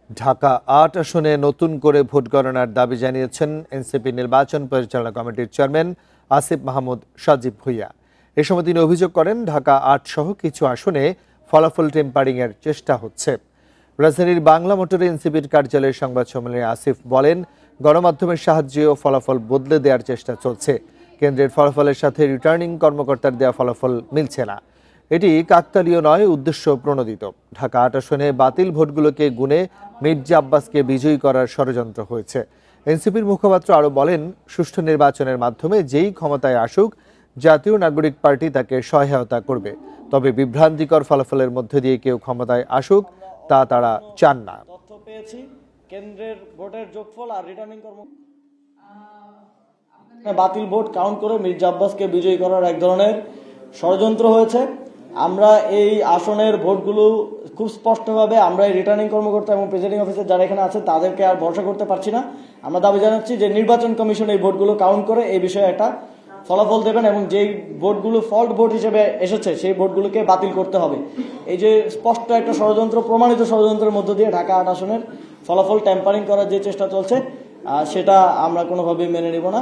ঢাকা ৮ আসনে নতুন করে ভোট গণনার দাবি জানিয়েছেন এনসিপি নির্বাচন পরিচালনা কমিটির চেয়ারম্যান আসিফ মাহমুদ সজীব ভুঁইয়া। এ সময় তিনি অভিযোগ করেন ঢাকা ৮ সহ কিছু আসনে ফলাফল টেম্পারিং এর চেষ্টা হচ্ছে। রাজধানীর বাংলা মোটরে এনসিপির কার্যালয়ের সংবাদ সম্মেলনে আসিফ বলেন, গণমাধ্যমের সাহায্যেও ফলাফল বদলে দেওয়ার চেষ্টা চলছে। কেন্দ্রের ফলাফলের সাথে রিটার্নিং কর্মকর্তার দেওয়া ফলাফল মিলছে না। এটি কাকতালীয় নয়, উদ্দেশ্য প্রণোদিত। ঢাকা ৮ আসনে বাতিল ভোটগুলোকে গুনে মির্জা আব্বাসকে বিজয়ী করার ষড়যন্ত্র হয়েছে। এনসিপির মুখপাত্র আরও বলেন, সুষ্ঠু নির্বাচনের মাধ্যমে যেই ক্ষমতায় আসুক, জাতীয় নাগরিক পার্টি তাকে সহায়তা করবে। তবে বিভ্রান্তিকর ফলাফলের মধ্যে দিয়ে কেউ ক্ষমতায় আসুক, তা তারা চান না। তথ্য পেয়েছি কেন্দ্রের ভোটের যোগফল আর রিটার্নিং বাতিল ভোট কাউন্ট করে মির্জা আব্বাসকে বিজয়ী করার এক ধরনের ষড়যন্ত্র হয়েছে। আমরা এই আসনের ভোটগুলো খুব স্পষ্টভাবে আমরা এই রিটার্নিং কর্মকর্তা এবং প্রিজাইডিং অফিসার যারা এখানে আছে তাদেরকে আর ভরসা করতে পারছি না। আমরা দাবি জানাচ্ছি যে নির্বাচন কমিশন এই ভোটগুলো কাউন্ট করে এই বিষয়ে একটা ফলাফল দেবেন এবং যেই ভোটগুলো ফল্ট ভোট হিসেবে এসেছে সেই ভোটগুলোকে বাতিল করতে হবে। এই যে স্পষ্ট একটা ষড়যন্ত্র, প্রমাণিত ষড়যন্ত্রের মধ্য দিয়ে ঢাকা ৮ আসনের ফলাফল ট্যাম্পারিং করার যে চেষ্টা চলছে সেটা আমরা কোনোভাবেই মেনে নিব না।